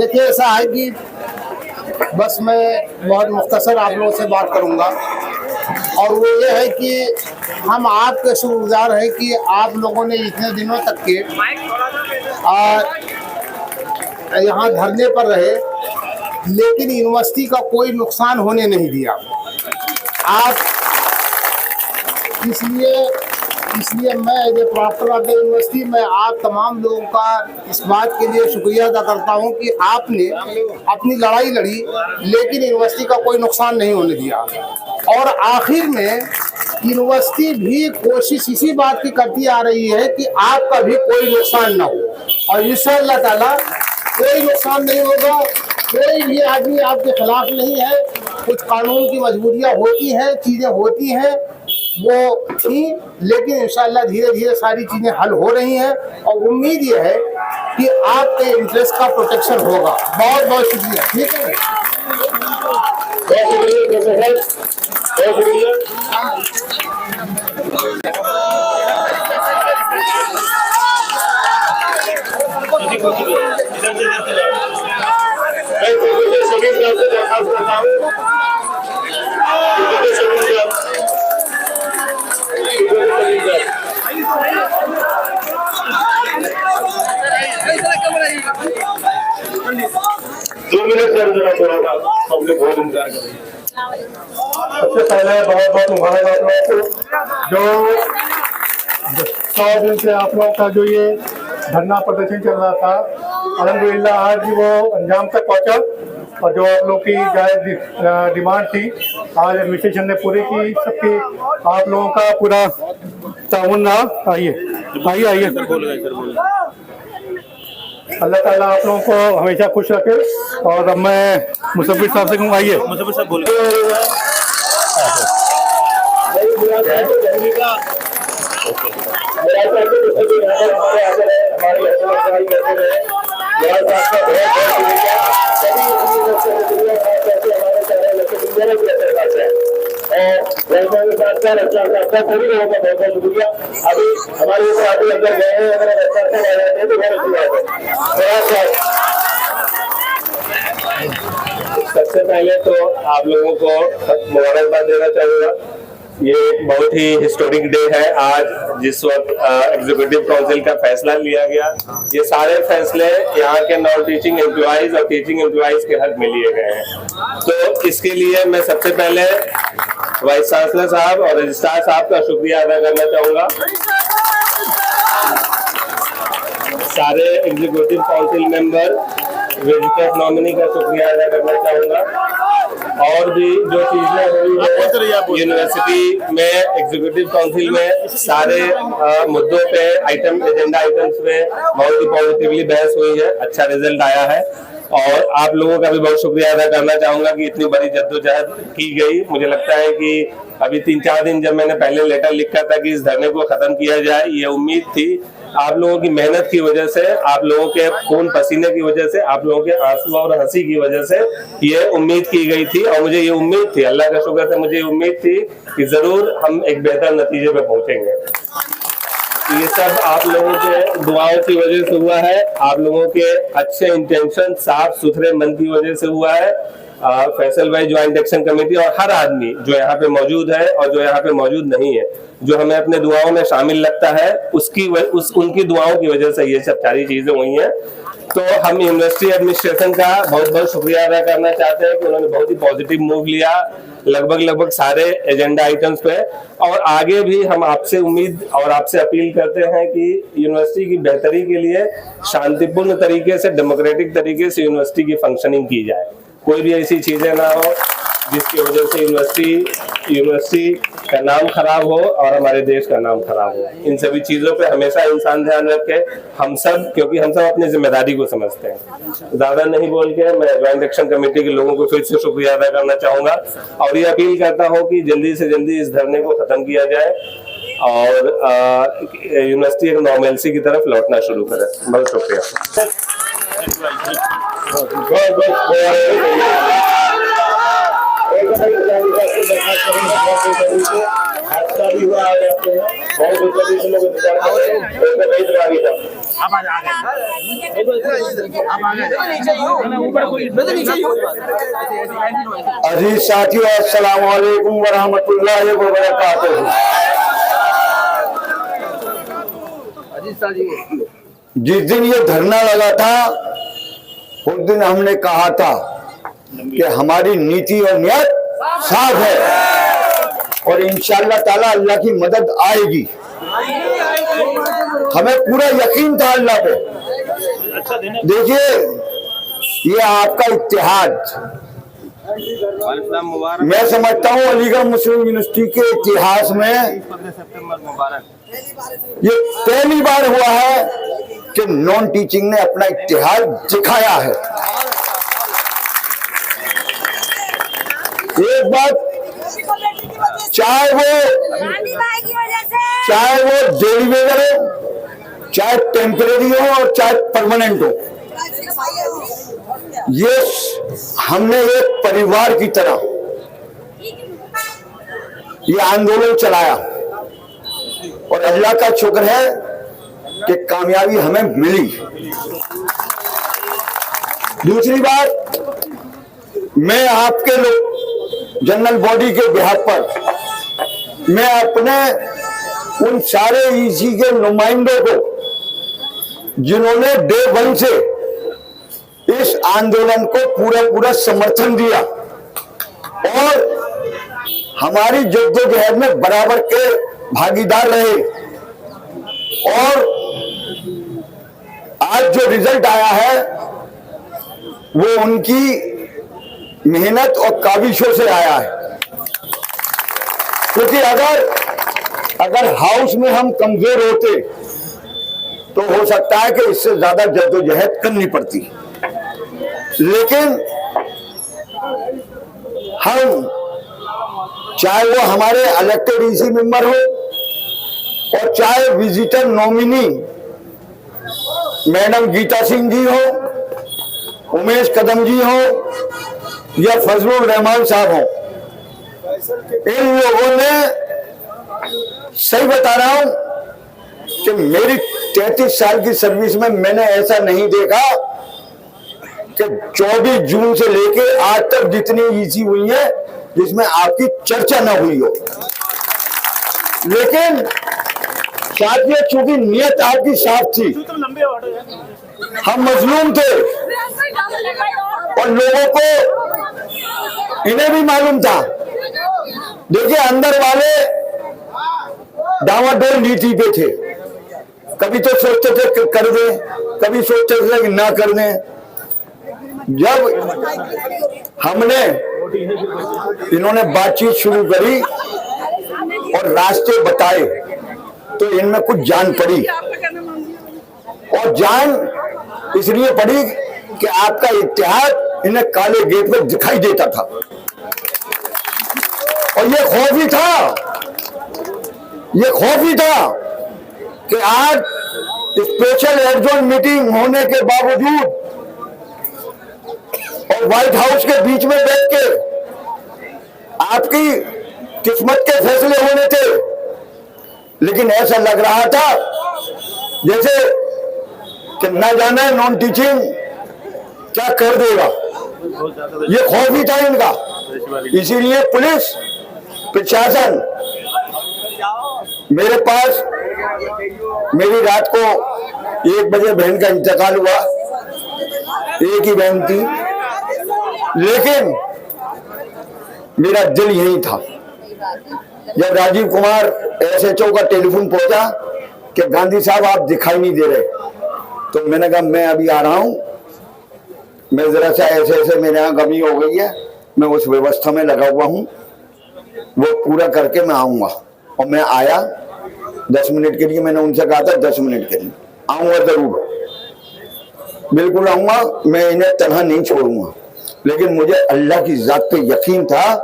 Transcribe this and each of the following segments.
देखिए, ऐसा है कि बस मैं बहुत मुख्तसर आप लोगों से बात करूंगा, और वो ये है कि हम आपके शुक्रगुजार हैं कि आप लोगों ने इतने दिनों तक के यहाँ धरने पर रहे, लेकिन यूनिवर्सिटी का कोई नुकसान होने नहीं दिया। आप इसलिए मैं as a proctor of the university में आप तमाम लोगों का इस बात के लिए शुक्रिया अदा करता हूं कि आपने अपनी लड़ाई लड़ी, लेकिन यूनिवर्सिटी का कोई नुकसान नहीं होने दिया। और आखिर में यूनिवर्सिटी भी कोशिश इसी बात की करती आ रही है कि आपका भी कोई नुकसान ना हो, और इंशाअल्लाह ताला कोई नुकसान नहीं होगा। कोई भी आदमी आपके खिलाफ नहीं है। कुछ कानून की मजबूरियाँ होती हैं, चीज़ें होती हैं, वो थी, लेकिन इंशाअल्लाह धीरे धीरे सारी चीज़ें हल हो रही हैं, और उम्मीद ये है कि आपके इंटरेस्ट का प्रोटेक्शन होगा। बहुत बहुत शुक्रिया। ठीक है, सबसे पहले बहुत बहुत मुबारक जो 100 दिन से आप लोगों का जो ये धरना प्रदर्शन चल रहा था, अल्हम्दुलिल्लाह आज वो अंजाम तक पहुंचा, और जो आप लोग की जायज़ डिमांड थी आज एडमिनिस्ट्रेशन ने पूरी की। सबकी आप लोगों का पूरा ताउन रहा। आइए अल्लाह ताला आप लोगों को हमेशा खुश रखे। और अब मैं मुसफ़िर साहब से कहूँ, आइए मुसफ़िर साहब बोलिए। अभी हमारे अंदर गए हैं, अगर सबसे पहले तो आप लोगों को मुबारकबाद देना चाहूँगा। ये बहुत ही हिस्टोरिक डे है आज, जिस वक्त एग्जीक्यूटिव काउंसिल का फैसला लिया गया। ये सारे फैसले यहाँ के नॉन टीचिंग एम्प्लॉइज और टीचिंग एम्प्लॉइज के हक में लिए गए हैं। तो इसके लिए मैं सबसे पहले वाइस चांसलर साहब और रजिस्ट्रार साहब का शुक्रिया अदा करना चाहूँगा। सारे executive council member, registered nominee का शुक्रिया अदा करना चाहूँगा। और भी जो चीजें हुई है यूनिवर्सिटी में, एग्जीक्यूटिव काउंसिल में सारे मुद्दों पे एजेंडा आइटम्स में बहुत ही पॉजिटिवली बहस हुई है, अच्छा रिजल्ट आया है। और आप लोगों का भी बहुत शुक्रिया अदा करना चाहूंगा कि इतनी बड़ी जद्दोजहद की गई। मुझे लगता है कि अभी 3-4 दिन जब मैंने पहले लेटर लिखा था कि इस धरने को खत्म किया जाए, ये उम्मीद थी आप लोगों की मेहनत की वजह से, आप लोगों के खून पसीने की वजह से, आप लोगों के आंसू और हंसी की वजह से ये उम्मीद की गई थी। और मुझे ये उम्मीद थी, अल्लाह का शुक्र से मुझे उम्मीद थी कि जरूर हम एक बेहतर नतीजे पे पहुंचेंगे। ये सब आप लोगों के दुआओं की वजह से हुआ है, आप लोगों के अच्छे इंटेंशन, साफ सुथरे मन की वजह से हुआ है। फैसल भाई, ज्वाइंट एक्शन कमेटी और हर आदमी जो यहाँ पे मौजूद है और जो यहाँ पे मौजूद नहीं है, जो हमें अपने दुआओं में शामिल लगता है, उनकी दुआओं की वजह से ये सब सारी चीजें हुई हैं। तो हम यूनिवर्सिटी एडमिनिस्ट्रेशन का बहुत बहुत शुक्रिया अदा करना चाहते हैं कि उन्होंने बहुत ही पॉजिटिव मूव लिया लगभग सारे एजेंडा आइटम्स पे। और आगे भी हम आपसे उम्मीद और आपसे अपील करते हैं कि यूनिवर्सिटी की बेहतरी के लिए शांतिपूर्ण तरीके से, डेमोक्रेटिक तरीके से यूनिवर्सिटी की फंक्शनिंग की जाए। कोई भी ऐसी चीजें ना हो जिसकी वजह से यूनिवर्सिटी का नाम खराब हो और हमारे देश का नाम खराब हो। इन सभी चीजों पे हमेशा इंसान ध्यान रखे, हम सब, क्योंकि हम सब अपनी जिम्मेदारी को समझते हैं। ज्यादा नहीं बोल के मैं ज्वाइंट एक्शन कमेटी के लोगों को फिर से शुक्रिया अदा करना चाहूंगा और ये अपील करता हूँ कि जल्दी से जल्दी इस धरने को खत्म किया जाए और यूनिवर्सिटी एक नॉर्मलसी की तरफ लौटना शुरू करे। बहुत शुक्रिया। हादसा भी हुआ है, बहुत अजीज साथियों, अस्सलाम वालेकुम वरहमतुल्लाहि वबरकातुहू। जिस दिन ये धरना लगा था उस दिन हमने कहा था कि हमारी नीति और नियत साफ है और इंशाअल्लाह ताला अल्लाह की मदद आएगी। हमें पूरा यकीन था अल्लाह पे। देखिए, ये आपका इत्तेहाद, मैं समझता हूँ अलीगढ़ मुस्लिम यूनिवर्सिटी के इतिहास में ये पहली बार हुआ है कि नॉन टीचिंग ने अपना इत्तेहाद दिखाया है। एक बात, चाहे वो डेली वेजर हो, चाहे टेम्परेरी हो और चाहे परमानेंट हो, ये हमने एक परिवार की तरह ये आंदोलन चलाया और अल्लाह का शुक्र है कि कामयाबी हमें मिली। दूसरी बात, मैं आपके लोग जनरल बॉडी के बिहाफ पर मैं अपने उन सारे ईसी के नुमाइंदों को जिन्होंने डे वन से इस आंदोलन को पूरा समर्थन दिया और हमारी जद्दोजहद में बराबर के भागीदार रहे, और आज जो रिजल्ट आया है वो उनकी मेहनत और काबिशों से आया है। क्योंकि अगर हाउस में हम कमजोर होते तो हो सकता है कि इससे ज्यादा जद्दोजहद करनी पड़ती, लेकिन हम, चाहे वो हमारे इलेक्टेड ईसी मेंबर हो और चाहे visitor nominee madam Geeta Singh ji हो, उमेश कदम जी हो या फजलुर रहमान साहब हो, इन लोगों ने, सही बता रहा हूं कि मेरी 33 साल की सर्विस में मैंने ऐसा नहीं देखा कि 24 जून से लेके आज तक जितनी ईसी हुई है जिसमें आपकी चर्चा न हुई हो। लेकिन साथियों, चूंकि नियत आपकी साफ थी, हम मजलूम थे और लोगों को, इन्हें भी मालूम था। देखिए, अंदर वाले डावाडोल नीति पे थे, कभी तो सोचते थे कि कर दे, कभी सोचते थे कि ना कर दे। जब हमने, इन्होंने बातचीत शुरू करी और रास्ते बताए तो इनमें कुछ जान पड़ी, और जान इसलिए पड़ी कि आपका इत्तेहाद इन्हें काले गेट में दिखाई देता था और ये खौफ ही था कि आज स्पेशल एडजॉर्न मीटिंग होने के बावजूद और व्हाइट हाउस के बीच में बैठ के आपकी किस्मत के फैसले होने थे, लेकिन ऐसा लग रहा था जैसे कि ना जाना है नॉन टीचिंग क्या कर देगा। ये खौफ ही था इनका। इसीलिए पुलिस प्रशासन, मेरे पास, मेरी रात को 1 बजे बहन का इंतकाल हुआ, एक ही बहन थी, लेकिन मेरा दिल यही था। जब राजीव कुमार SHO का टेलीफोन पहुंचा कि गांधी साहब आप दिखाई नहीं दे रहे, तो मैंने कहा मैं अभी आ रहा हूं, मैं जरा सा ऐसे मेरे यहाँ कमी हो गई है, मैं उस व्यवस्था में लगा हुआ हूं, वो पूरा करके मैं आऊंगा। और मैं आया 10 मिनट के लिए, मैंने उनसे कहा था 10 मिनट के लिए आऊंगा, जरूर बिल्कुल आऊंगा, मैं इन्हें तनहा नहीं छोड़ूंगा। लेकिन मुझे अल्लाह की जात पे यकीन था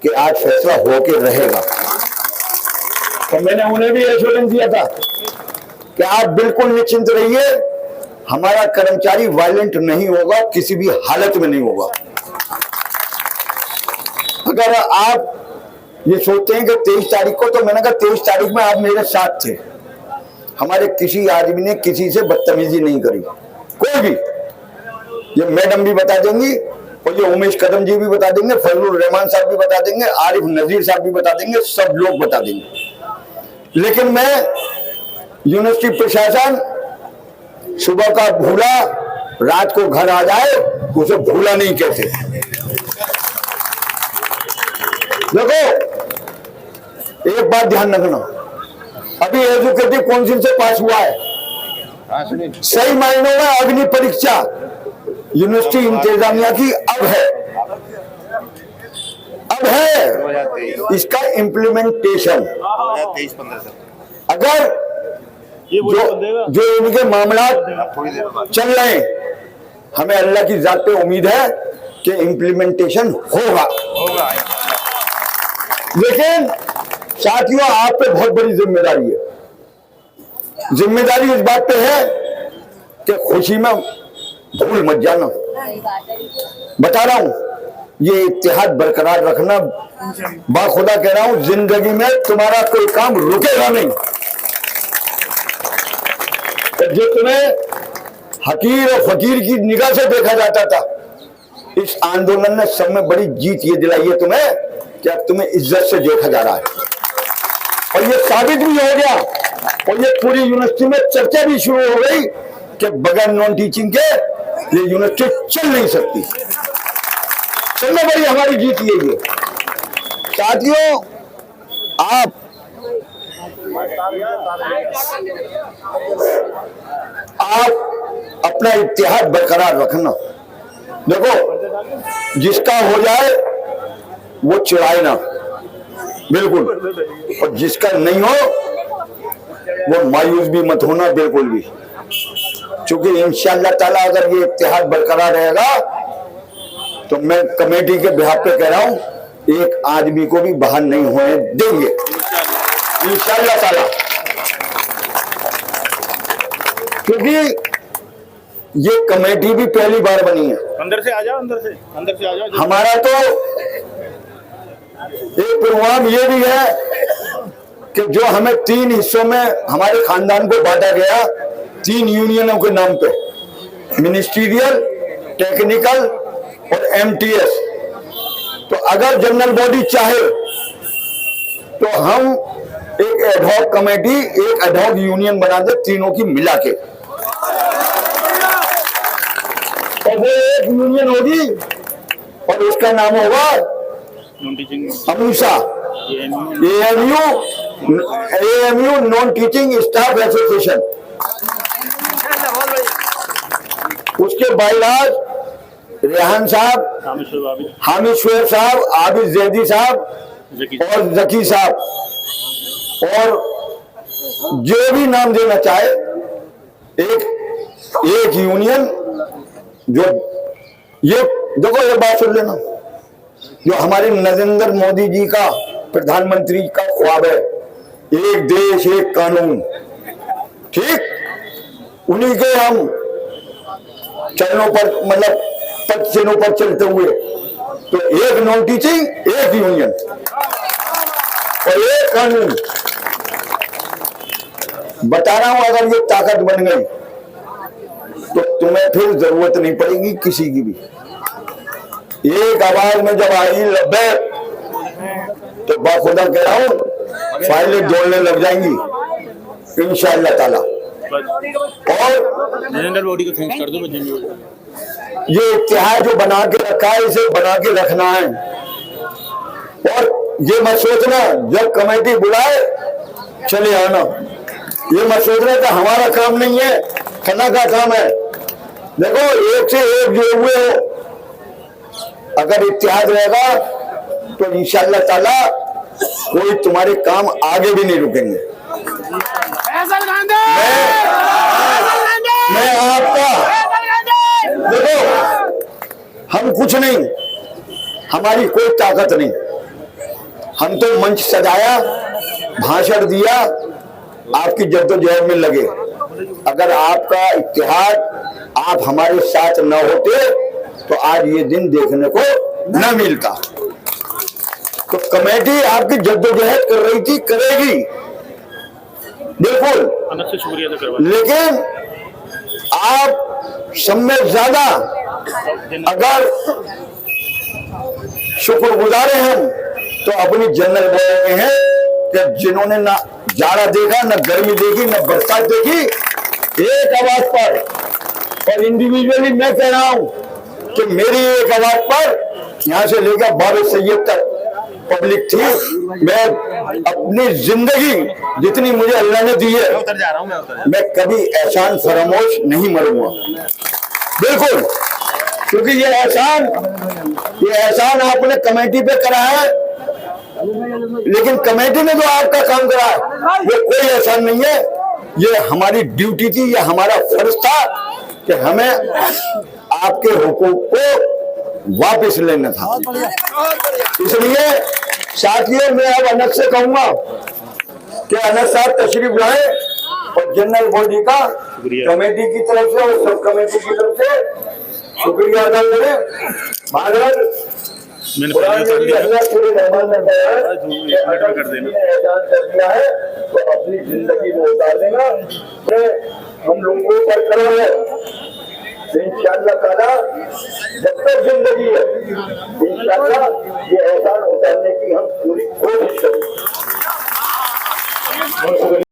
कि आज फैसला होके रहेगा। तो मैंने उन्हें भी एश्योरेंस दिया था कि आप बिल्कुल निश्चिंत रहिए, हमारा कर्मचारी वायलेंट नहीं होगा, किसी भी हालत में नहीं होगा। अगर आप ये सोचते हैं कि 23 तारीख को, तो मैंने कहा 23 तारीख में आप मेरे साथ थे, हमारे किसी आदमी ने किसी से बदतमीजी नहीं करी, कोई भी। ये मैडम भी बता देंगी और ये उमेश कदम जी भी बता देंगे, फजलुर रहमान साहब भी बता देंगे, आरिफ नजीर साहब भी बता देंगे, सब लोग बता देंगे। लेकिन मैं यूनिवर्सिटी प्रशासन सुबह का भूला रात को घर आ जाए उसे भूला नहीं कहते। देखो एक बात ध्यान रखना, अभी एजुकेटिव काउंसिल से पास हुआ है, सही मायनों में अग्नि परीक्षा यूनिवर्सिटी इंतजामिया की अब है इसका इम्प्लीमेंटेशन। अगर जो इनके मामला चल रहे हैं, हमें अल्लाह की जात पे उम्मीद है कि इम्प्लीमेंटेशन होगा। लेकिन साथियों आप पे बहुत बड़ी जिम्मेदारी है। जिम्मेदारी इस बात पे है कि खुशी में भूल मत जाना। बता रहा हूं, ये इत्तेहाद बरकरार रखना, बाखुदा कह रहा हूं, जिंदगी में तुम्हारा कोई काम रुकेगा नहीं। जो तुम्हें हकीर और फकीर की निगाह से देखा जाता था, इस आंदोलन ने सब में बड़ी जीत ये दिलाई है तुम्हें कि अब तुम्हें इज्जत से देखा जा रहा है। और ये साबित भी हो गया और ये पूरी यूनिवर्सिटी में चर्चा भी शुरू हो गई कि बगैर नॉन टीचिंग के ये यूनिवर्सिटी चल नहीं सकती। सबसे बड़ी हमारी जीत यही है। साथियों आप अपना इत्तेहाद बरकरार रखना। देखो जिसका हो जाए वो चिढ़ाए ना, बिल्कुल, और जिसका नहीं हो वो मायूस भी मत होना, बिल्कुल भी। क्योंकि इंशाअल्लाह ताला अगर ये इत्तेहाद बरकरार रहेगा तो मैं कमेटी के बिहाफ पे कह रहा हूं, एक आदमी को भी बाहर नहीं होने देंगे इंशाअल्लाह ताला। क्योंकि ये कमेटी भी पहली बार बनी है। अंदर से आ जाओ, अंदर से आ जाओ। हमारा तो एक प्रोग्राम ये भी है कि जो हमें 3 हिस्सों में हमारे खानदान को बांटा गया, 3 यूनियनों के नाम पे, मिनिस्ट्रियल, टेक्निकल और एमटीएस। तो अगर जनरल बॉडी चाहे तो हम एक एडहॉक कमेटी, एक एडहॉक यूनियन बना दे तीनों की मिला के, और वो एक यूनियन होगी और उसका नाम होगा AMUSA, AMU non teaching staff association. उसके बाइलाज रेहान साहब, हामिद शुएब साहब, आबिद जैदी साहब और जकी साहब, और जो भी नाम देना चाहे, एक यूनियन। जो ये देखो, ये बात सुन लेना, जो हमारे नरेंद्र मोदी जी का, प्रधानमंत्री का ख्वाब है, एक देश एक कानून, ठीक, उन्हीं के हम चरणों पर, मतलब पद चिन्हों पर चलते हुए, तो एक नॉन टीचिंग, एक यूनियन और एक कानून। बता रहा हूं, अगर ये ताकत बन गई तो तुम्हें फिर जरूरत नहीं पड़ेगी किसी की भी। एक आवाज में जब आई लब्बे, तो बाखुदा कह रहा हूं फाइलें दौड़ने लग जाएंगी इंशाअल्लाह ताला। और जनरल बॉडी को थैंक्स कर दो। ये इत्तेहाद जो बना के रखा है, इसे बना के रखना है। और ये मत सोचना जब कमेटी बुलाए चले आना, ये मत सोचना कि हमारा काम नहीं है, खन्ना का काम है। देखो एक से एक जुड़े हुए हो, अगर इत्तेहाद रहेगा तो इंशाअल्लाह ताला कोई तुम्हारे काम आगे भी नहीं रुकेंगे। मैं आपका, देखो हम कुछ नहीं, हमारी कोई ताकत नहीं, हम तो मंच सजाया, भाषण दिया, आपकी जद्दोजहद में लगे। अगर आपका इत्तेहाद, आप हमारे साथ न होते तो आज ये दिन देखने को न मिलता। तो कमेटी आपकी जद्दोजहद कर रही थी, करेगी, बिल्कुल, अंदर से शुक्रिया अदा करवा लेकिन आप सब में ज्यादा अगर शुक्रगुजार हैं हम तो अपनी जनरल बॉडी के हैं कि जिन्होंने ना जाड़ा देखा, ना गर्मी देखी, ना बरसात देखी, एक आवाज पर। और इंडिविजुअली मैं कह रहा हूं कि मेरी एक आवाज पर यहां से लेकर बाबा सैयद तक पब्लिक थी। मैं अपनी जिंदगी जितनी मुझे अल्लाह ने दी है, मैं कभी एहसान फरामोश नहीं मरूंगा, बिल्कुल। क्योंकि ये एहसान आपने कमेटी पे करा है, लेकिन कमेटी ने जो आपका काम करा है ये कोई एहसान नहीं है। ये हमारी ड्यूटी थी, ये हमारा फर्ज था कि हमें आपके हुकूक को वापस लेना था। इसलिए साथियों, मैं अब अनस से कहूंगा कि अनस साहब तशरीफ लाए और जनरल बॉडी का कमेटी की तरफ से और सब कमेटी की तरफ से शुक्रिया अदा करें। भारत मैंने पहले कर देना है तो अपनी जिंदगी में उतार देना। हम लोगों पर करना है इंशाअल्लाह ताला, जब तक जिंदगी है इंशाअल्लाह ये एहसान उतारने की हम पूरी कोशिश करेंगे।